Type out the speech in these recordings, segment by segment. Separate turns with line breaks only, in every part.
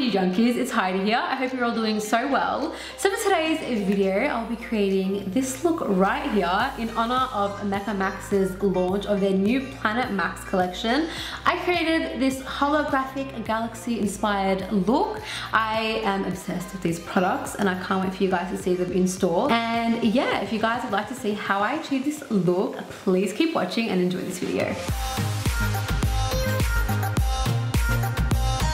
beauty junkies, it's Heidi here. I hope you're all doing so well. So for today's video, I'll be creating this look right here in honor of Mecca Max's launch of their new Planet Max collection. I created this holographic galaxy inspired look. I am obsessed with these products and I can't wait for you guys to see them in store. And yeah, if you guys would like to see how I achieve this look, please keep watching and enjoy this video.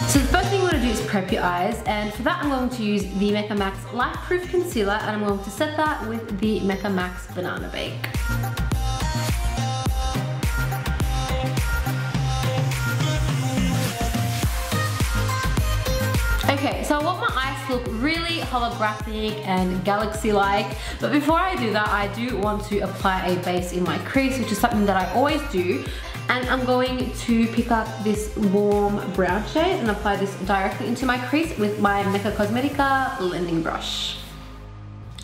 So the first thing you want to do is prep your eyes, and for that I'm going to use the Mecca Max Light Proof Concealer, and I'm going to set that with the Mecca Max Banana Bake. Okay, so I want my eyes to look really holographic and galaxy-like, but before I do that, I do want to apply a base in my crease, which is something that I always do. And I'm going to pick up this warm brown shade and apply this directly into my crease with my Mecca Cosmetica Blending Brush.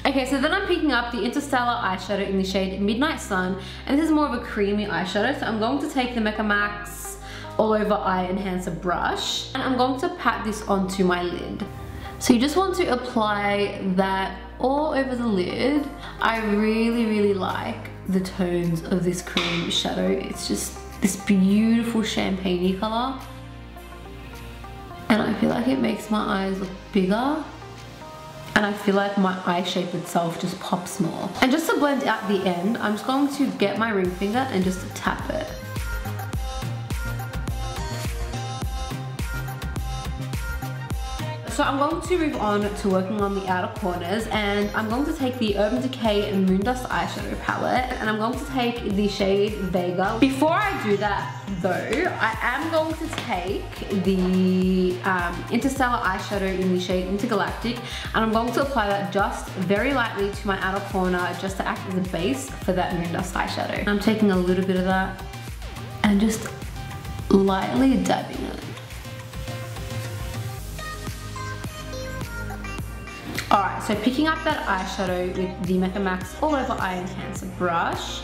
Okay, so then I'm picking up the Interstellar Eyeshadow in the shade Midnight Sun, and this is more of a creamy eyeshadow, so I'm going to take the Mecca Max All Over Eye Enhancer brush, and I'm going to pat this onto my lid. So you just want to apply that all over the lid. I really like the tones of this cream shadow. It's just this beautiful champagne-y color, and I feel like it makes my eyes look bigger, and I feel like my eye shape itself just pops more. And just to blend out the end, I'm just going to get my ring finger and just tap it. So I'm going to move on to working on the outer corners, and I'm going to take the Urban Decay Moondust eyeshadow palette, and I'm going to take the shade Vega. Before I do that though, I am going to take the Interstellar eyeshadow in the shade Intergalactic, and I'm going to apply that just very lightly to my outer corner just to act as a base for that Moondust eyeshadow. I'm taking a little bit of that and just lightly dabbing it. Alright, so picking up that eyeshadow with the Mecca Max All Over Eye Enhancer brush,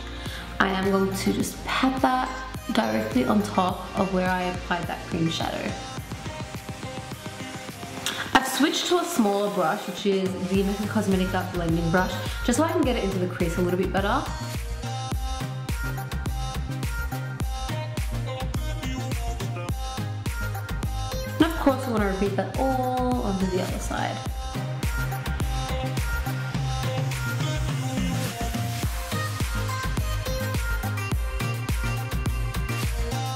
I am going to just pat that directly on top of where I applied that cream shadow. I've switched to a smaller brush, which is the Mecca Cosmetica Blending Brush, just so I can get it into the crease a little bit better. And of course we want to repeat that all onto the other side.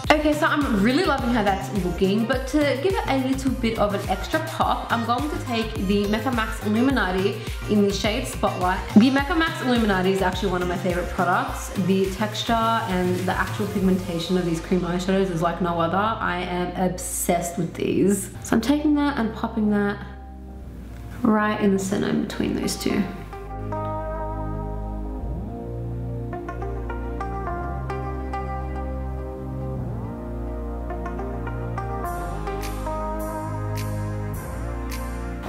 Okay, so I'm really loving how that's looking, but to give it a little bit of an extra pop, I'm going to take the Mecca Max Illuminati in the shade Spotlight. The Mecca Max Illuminati is actually one of my favorite products. The texture and the actual pigmentation of these cream eyeshadows is like no other. I am obsessed with these. So I'm taking that and popping that right in the center in between those two.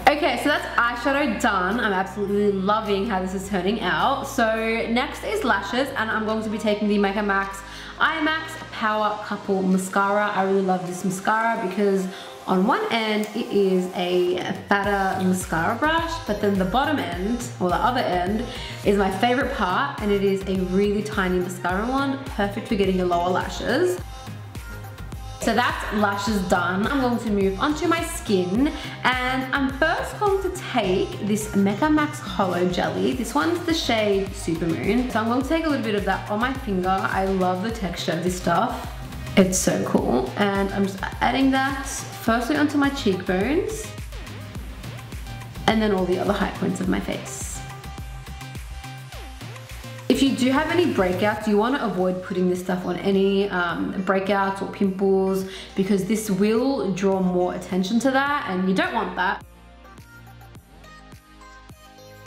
Okay, so that's eyeshadow done. I'm absolutely loving how this is turning out. So next is lashes, and I'm going to be taking the Mecca Max IMAX Power Couple Mascara. I really love this mascara because on one end it is a fatter mascara brush, but then the bottom end, or the other end, is my favorite part, and it is a really tiny mascara one, perfect for getting your lower lashes. So that's lashes done. I'm going to move onto my skin, and I'm first going to take this Mecca Max Holo Jelly. This one's the shade Supermoon. So I'm going to take a little bit of that on my finger. I love the texture of this stuff. It's so cool. And I'm just adding that firstly onto my cheekbones, and then all the other high points of my face. If you do have any breakouts, you want to avoid putting this stuff on any breakouts or pimples, because this will draw more attention to that, and you don't want that.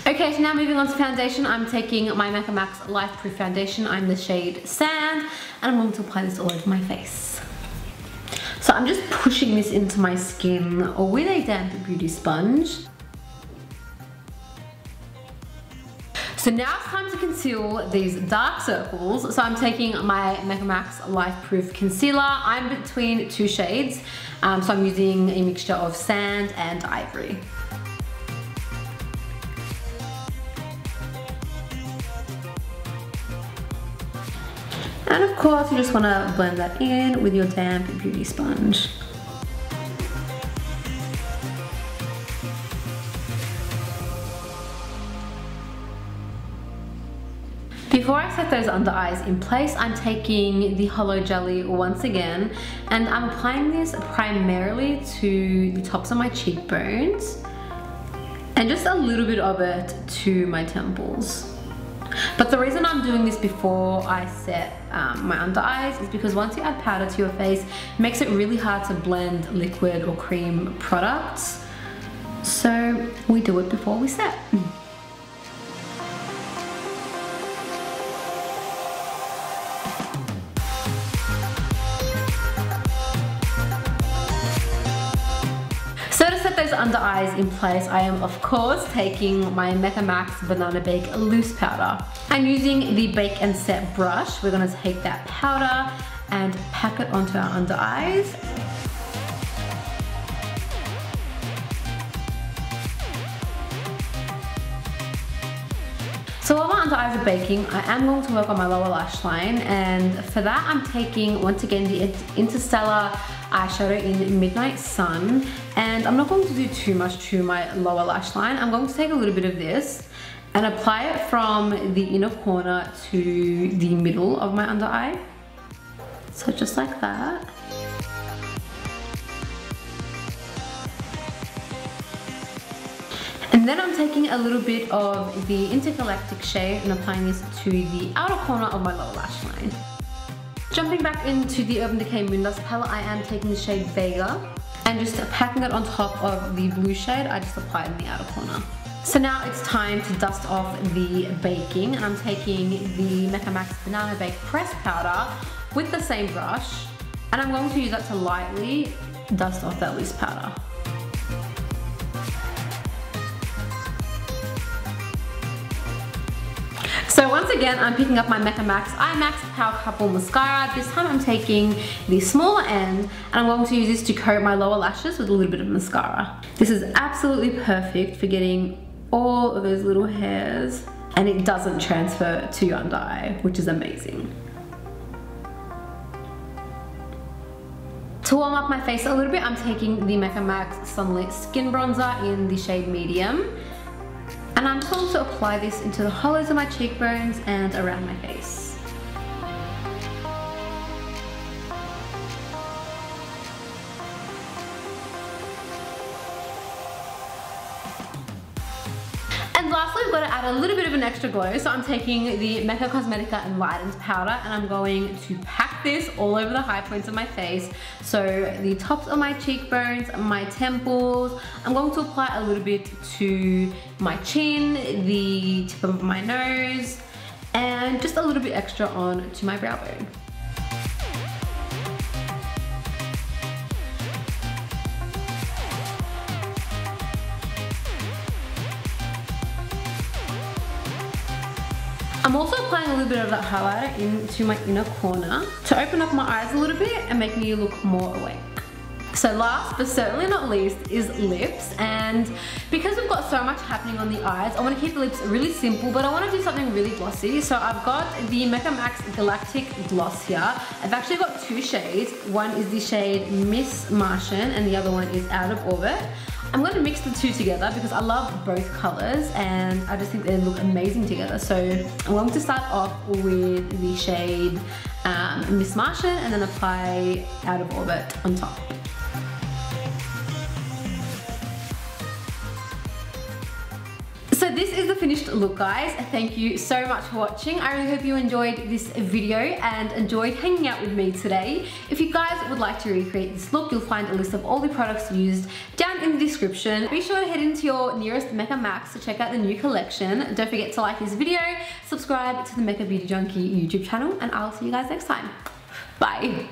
Okay, so now moving on to foundation, I'm taking my Mecca Max Light Proof Foundation. I'm the shade Sand, and I'm going to apply this all over my face. So I'm just pushing this into my skin with a damp beauty sponge. So now it's time to conceal these dark circles. So I'm taking my MECCA MAX Life Proof Concealer. I'm between two shades. So I'm using a mixture of sand and ivory. And of course, you just want to blend that in with your damp beauty sponge. Before I set those under eyes in place, I'm taking the Holo Jelly once again, and I'm applying this primarily to the tops of my cheekbones and just a little bit of it to my temples. But the reason I'm doing this before I set my under eyes is because once you add powder to your face, it makes it really hard to blend liquid or cream products. So we do it before we set. Those under eyes in place, I am of course taking my MECCA MAX Banana Bake Loose Powder. And using the Bake and Set brush, we're going to take that powder and pack it onto our under eyes. So while my under eyes are baking, I am going to work on my lower lash line, and for that I'm taking once again the Interstellar Eyeshadow in Midnight Sun, and I'm not going to do too much to my lower lash line. I'm going to take a little bit of this and apply it from the inner corner to the middle of my under eye. So just like that. And then I'm taking a little bit of the Intergalactic shade and applying this to the outer corner of my lower lash line. Jumping back into the Urban Decay Moondust palette, I am taking the shade Vega and just packing it on top of the blue shade. I just apply it in the outer corner. So now it's time to dust off the baking, and I'm taking the MECCA MAX Banana Bake Pressed Powder with the same brush, and I'm going to use that to lightly dust off that loose powder. So once again, I'm picking up my MECCA MAX IMAX Power Couple Mascara. This time I'm taking the smaller end, and I'm going to use this to coat my lower lashes with a little bit of mascara. This is absolutely perfect for getting all of those little hairs, and it doesn't transfer to your under eye, which is amazing. To warm up my face a little bit, I'm taking the MECCA MAX Sunlit Skin Bronzer in the shade Medium. And I'm going to apply this into the hollows of my cheekbones and around my face. And lastly, we've got to add a little bit of an extra glow. So I'm taking the Mecca Cosmetica Enlightened powder, and I'm going to pack this all over the high points of my face. So the tops of my cheekbones, my temples. I'm going to apply a little bit to my chin, the tip of my nose, and just a little bit extra on to my brow bone. I'm also applying a little bit of that highlighter into my inner corner to open up my eyes a little bit and make me look more awake. So last but certainly not least is lips, and because we've got so much happening on the eyes, I want to keep the lips really simple, but I want to do something really glossy. So I've got the MECCA MAX Galactic Gloss here. I've actually got two shades. One is the shade Miss Martian and the other one is Out of Orbit. I'm going to mix the two together because I love both colors and I just think they look amazing together. So I'm going to start off with the shade Miss Martian and then apply Out of Orbit on top. So this is the finished look, guys. Thank you so much for watching. I really hope you enjoyed this video and enjoyed hanging out with me today. If you guys would like to recreate this look, you'll find a list of all the products used down in the description. Be sure to head into your nearest MECCA MAX to check out the new collection. Don't forget to like this video, subscribe to the Mecca Beauty Junkie YouTube channel, and I'll see you guys next time. Bye.